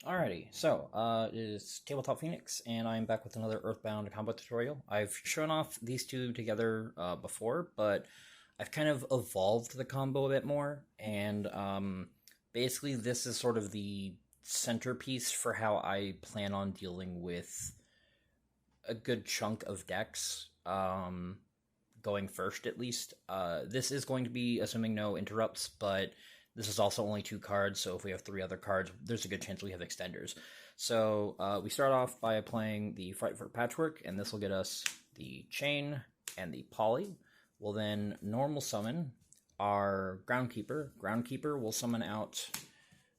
Alrighty, so it is Tabletop Phoenix, and I'm back with another Earthbound combo tutorial. I've shown off these two together before, but I've kind of evolved the combo a bit more, and basically this is sort of the centerpiece for how I plan on dealing with a good chunk of decks, going first at least. This is going to be assuming no interrupts, but this is also only 2 cards, so if we have 3 other cards, there's a good chance we have extenders. So we start off by playing the Frightfur Patchwork, and this will get us the Chain and the Poly. We'll then normal summon our Groundkeeper. Groundkeeper will summon out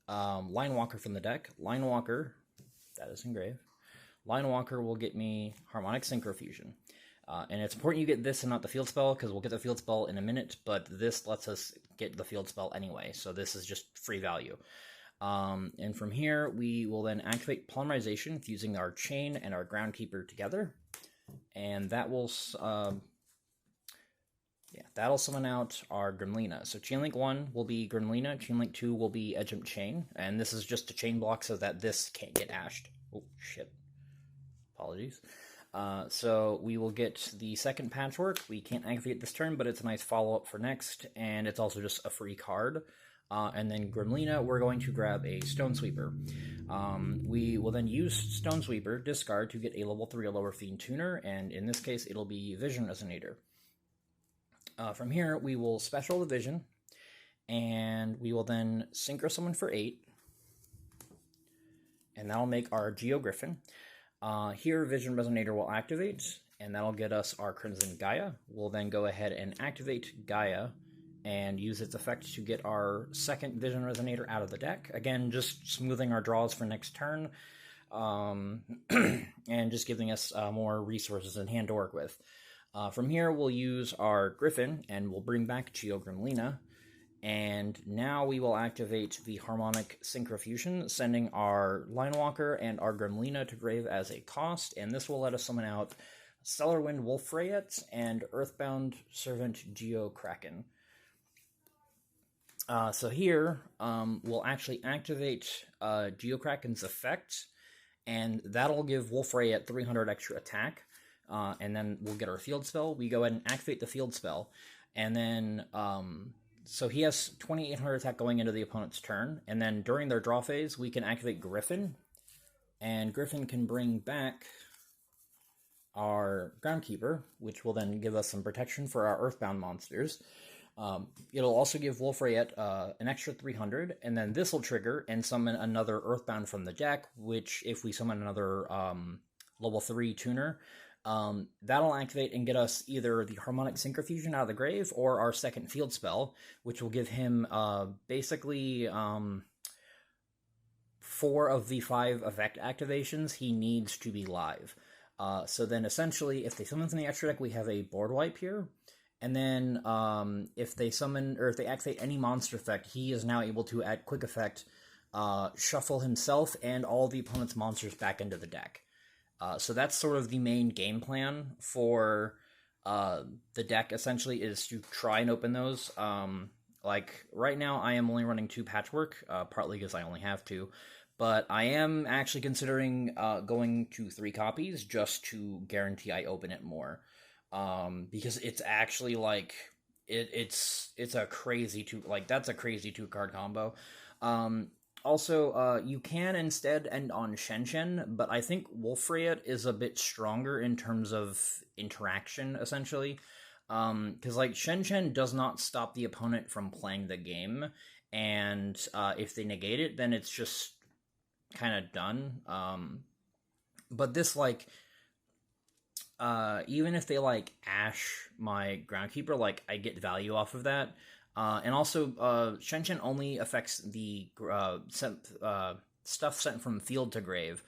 Line Walker from the deck. Line Walker, that is engraved. Line Walker will get me Harmonic Synchrofusion. And it's important you get this and not the field spell, because we'll get the field spell in a minute, but this lets us get the field spell anyway, so this is just free value. And from here, we will then activate Polymerization using our Chain and our Groundkeeper together, and that will, that'll summon out our Gremlina. So Chainlink 1 will be Gremlina, Chainlink 2 will be Edgem Chain, and this is just a chain block so that this can't get ashed. Oh, shit. Apologies. So we will get the second Patchwork. We can't activate this turn, but it's a nice follow-up for next, and it's also just a free card. And then Gremlina, we're going to grab a Stone Sweeper. We will then use Stone Sweeper, discard, to get a level 3 or lower Fiend Tuner, and in this case, it'll be Vision Resonator. From here, we will special the Vision, and we will then Synchro Summon for 8, and that'll make our Geo Griffin. Here, Vision Resonator will activate, and that'll get us our Crimson Gaia. We'll then go ahead and activate Gaia and use its effect to get our second Vision Resonator out of the deck. Again, just smoothing our draws for next turn, and just giving us more resources in hand to work with. From here, we'll use our Griffin, and we'll bring back Geo Gremlina. And now we will activate the Harmonic Synchrofusion, sending our Line Walker and our Gremlina to grave as a cost, and this will let us summon out Stellar Wind Wolfrayet and Earthbound Servant Geo Kraken. So here, we'll actually activate Geo Kraken's effect, and that'll give Wolfrayet 300 extra attack, and then we'll get our field spell. We go ahead and activate the field spell, and then so he has 2,800 attack going into the opponent's turn, and then during their draw phase, we can activate Griffin, and Griffin can bring back our Groundkeeper, which will then give us some protection for our Earthbound monsters. It'll also give Wolfrayet an extra 300, and then this will trigger and summon another Earthbound from the deck, which, if we summon another level 3 tuner, that'll activate and get us either the Harmonic Synchrofusion out of the grave or our second field spell, which will give him basically 4 of the 5 effect activations he needs to be live. So then essentially, if they summon from the extra deck, we have a board wipe here. And then if they summon, or if they activate any monster effect, he is now able to, at quick effect, shuffle himself and all the opponent's monsters back into the deck. So that's sort of the main game plan for the deck, essentially, is to try and open those. Like, right now, I am only running 2 Patchwork, partly because I only have 2, but I am actually considering going to 3 copies just to guarantee I open it more. Because it's actually, like, it's a crazy that's a crazy 2-card combo. Also, you can instead end on Shen, but I think Wolfrayet is a bit stronger in terms of interaction, essentially. Because, like, Shen does not stop the opponent from playing the game, and if they negate it, then it's just kind of done. But this, like, even if they, like, ash my Groundkeeper, like, I get value off of that. And also, Shen only affects the stuff sent from field to grave,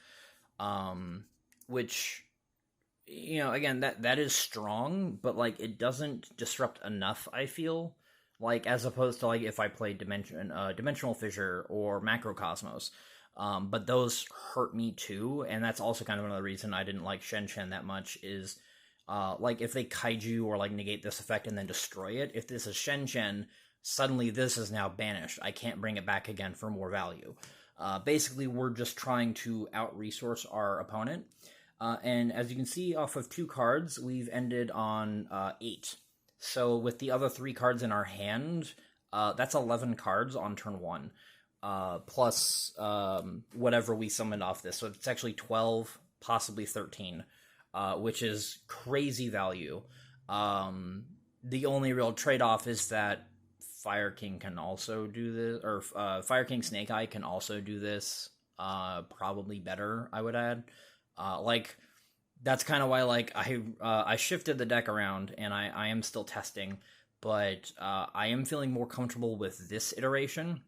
which, you know, again, that is strong, but, like, it doesn't disrupt enough, I feel, like, as opposed to, like, if I played Dimensional Fissure or Macrocosmos. But those hurt me too, and that's also kind of another reason I didn't like Shen that much, is like, if they kaiju or, like, negate this effect and then destroy it, if this is Shen, suddenly this is now banished. I can't bring it back again for more value. Basically, we're just trying to out-resource our opponent. And as you can see off of 2 cards, we've ended on 8. So with the other 3 cards in our hand, that's 11 cards on turn 1. Plus whatever we summoned off this. So it's actually 12, possibly 13, which is crazy value. The only real trade-off is that Fire King can also do this, or Fire King Snake Eye can also do this, probably better, I would add. That's kind of why, I shifted the deck around, and I am still testing, but I am feeling more comfortable with this iteration,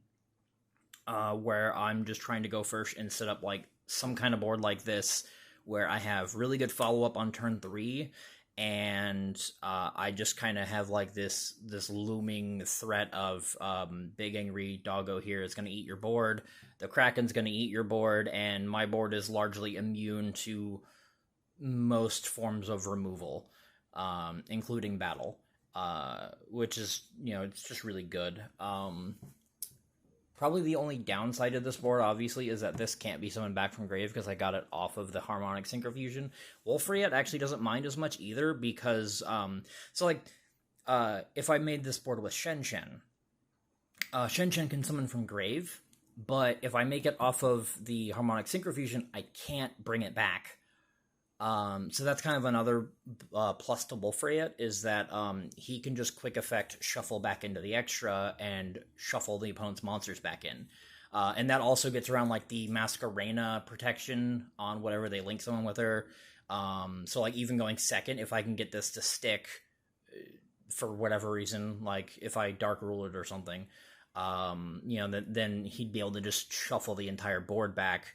where I'm just trying to go first and set up, some kind of board like this, where I have really good follow-up on turn 3, and I just kind of have this looming threat of Big Angry Doggo here is going to eat your board, the Kraken's going to eat your board, and my board is largely immune to most forms of removal, including battle, which is, it's just really good. Probably the only downside of this board, obviously, is that this can't be summoned back from grave because I got it off of the Harmonic Synchrofusion. Wolfriet actually doesn't mind as much either because, if I made this board with Shen Shen can summon from grave, but if I make it off of the Harmonic Synchrofusion, I can't bring it back. So that's kind of another plus to Wolfriet, is that he can just quick effect shuffle back into the extra and shuffle the opponent's monsters back in. And that also gets around the Masquerena protection on whatever they link someone with her. So even going second, if I can get this to stick for whatever reason, if I Dark Rule it or something, then he'd be able to just shuffle the entire board back.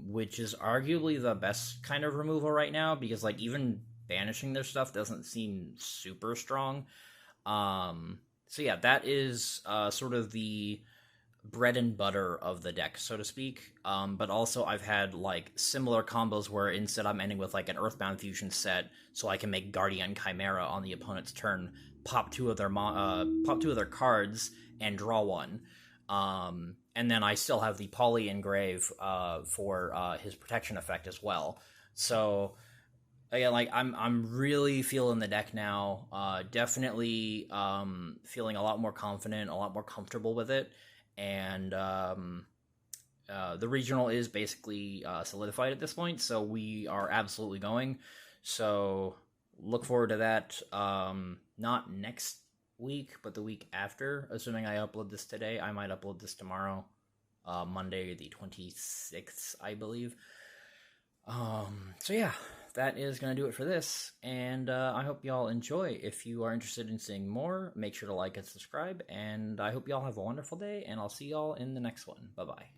Which is arguably the best kind of removal right now, because even banishing their stuff doesn't seem super strong. So yeah, that is sort of the bread and butter of the deck, so to speak. But also I've had similar combos where instead I'm ending with an Earthbound fusion set, so I can make Guardian Chimera on the opponent's turn, pop two of their cards, and draw one. And then I still have the Poly Engrave for his protection effect as well. So again, I'm really feeling the deck now. Definitely feeling a lot more confident, a lot more comfortable with it, and the regional is basically solidified at this point. So we are absolutely going. So look forward to that. Not next week, but the week after, assuming I upload this today. I might upload this tomorrow, Monday the 26th, I believe. So yeah, that is going to do it for this, and I hope y'all enjoy. If you are interested in seeing more, make sure to like and subscribe, and I hope y'all have a wonderful day, and I'll see y'all in the next one. Bye-bye.